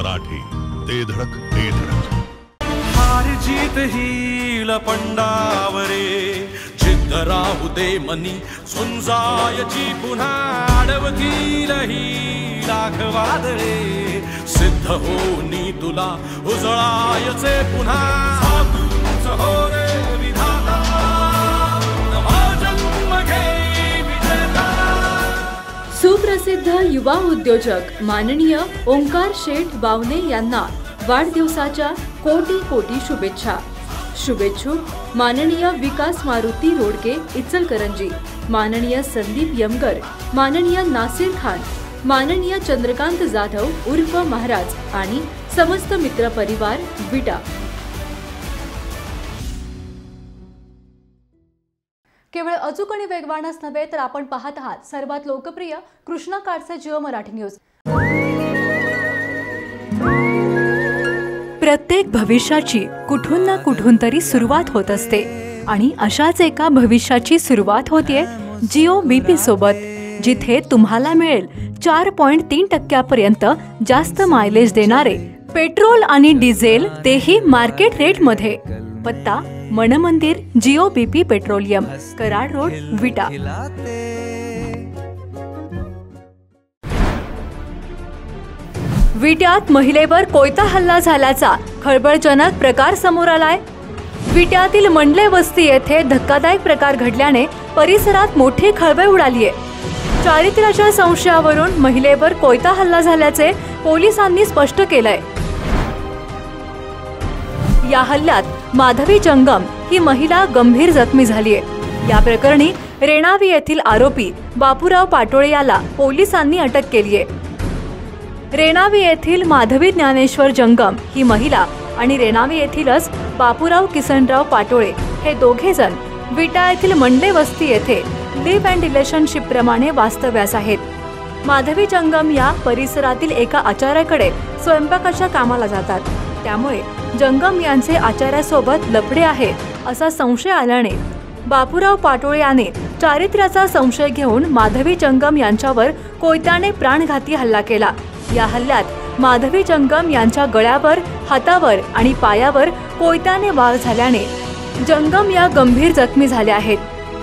मराठी, ते धडक ते धडक. हार जीत ही लपंडावरे, जिद्द राहू दे मनी झुंजायची पुन्हा. अडवतील लाख वादळे, सिद्ध होनी तुला उजळायचे पुन्हा. सातूच हो रे विधाता, नवा जन्म घे विजेता. सुप्रसिद्ध युवा उद्योजक माननीय ओंकार शेठ बावने यांना वाढदिवसाच्या कोटी कोटी शुभेच्छा. शुभेच्छुक माननीय विकास मारुती रोडके इचलकरंजी, माननीय संदीप यमगर, माननीय नासिर खान, माननीय चंद्रकांत जाधव उर्फ महाराज आणि समस्त मित्र परिवार विटा. केवळ अचूक आणि वेगवानच नव्हे तर आपण पाहत आहात सर्वात लोकप्रिय कृष्णा काडसे जिओ मराठी न्यूज. प्रत्येक भविष्याची कुठून ना कुठून तरी सुरुवात होत असते आणि अशाच एका भविष्याची सुरुवात होतीये जिओ बीपी सोबत, जिथे तुम्हाला मिळेल 4.3% जास्त मायलेज देणारे पेट्रोल आणि डिझेल, तेही मार्केट रेट मध्ये. पत्ता Manmandir Jio BP petroleum, Karad road, Vita. विट्यात महिलेवर कोयता हल्ला झाल्याचा खळबळजनक प्रकार समोर आलाय. विट्यातील मंडले वस्ती येथे धक्कादायक प्रकार घडल्याने परिसरात मोठी खळबळ उडालीये. चारित्र्याच्या संशयावरून महिलेवर कोयता हल्ला झाल्याचे पोलिसांनी स्पष्ट केलंय. या हल्ल्यात माधवी जंगम ही महिला गंभीर जखमी झालीय. या प्रकरणी रेणावी येथील आरोपी बापूराव पाटोळे याला पोलिसांनी अटक केलीय. रेणावी येथील माधवी ज्ञानेश्वर जंगम ही महिला आणि रेणावी येथीलच बापूराव किसनराव पाटोळे हे दोघे जण विटा येथील मंडले वस्ती येथे लिव्ह अँड रिलेशनशिप प्रमाणे वास्तव्यास आहेत. माधवी जंगम या परिसरातील एका आचार्याकडे स्वयंपाकाच्या कामाला जातात. त्यामुळे जंगम यांचे आचार्यासोबत लफडे आहे असा संशय आल्याने बापूराव पाटोळे याने चारित्र्याचा संशय घेऊन माधवी जंगम यांच्यावर कोयत्याने प्राणघाती हल्ला केला. या हल्ल्यात माधवी जंगम यांच्या गळ्यावर, हातावर आणि पायावर कोयत्याने वार झाल्याने जंगम या गंभीर जखमी झाल्या आहेत.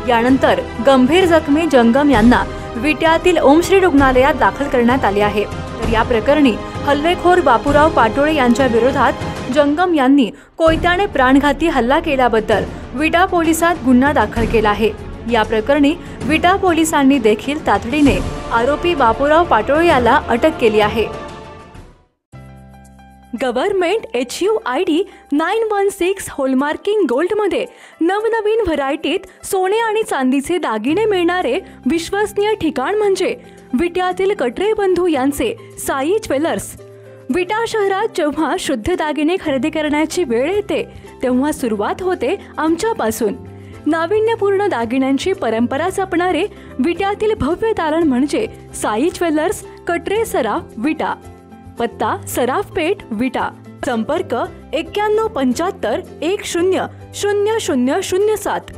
यानंतर गंभीर जखमी जंगम यांना विट्यातील ओमश्री रुग्णालयात दाखल करण्यात आले आहे. तर या प्रकरणी हल्लेखोर बापूराव पाटोळे यांच्या विरोधात जंगम यांनी कोयत्याने प्राणघाती हल्ला केल्याबद्दल विटा पोलिसात गुन्हा दाखल केला आहे. या प्रकरणी विटा पोलिसांनी देखील तातडीने आरोपी बापूराव पाटोळे याला अटक केली आहे. गव्हर्नमेंट HUID 916 होलमार्किंग गोल्ड मध्ये नवनवीन व्हरायटीत सोने आणि चांदीचे दागिने मिळणारे विश्वसनीय ठिकाण म्हणजे विट्यातील कटरे बंधू यांचे साई ज्वेलर्स. विटा शहरात जेव्हा शुद्ध दागिने खरेदी करण्याची वेळ येते तेव्हा सुरुवात होते आमच्यापासून. नाविन्यपूर्ण दागिन्यांची परंपरा जपणारे विट्यातील भव्य तारण म्हणजे साई ज्वेलर्स, कटरे सराफ, विटा. पत्ता सराफ पेठ, विटा. संपर्क 9175 100007.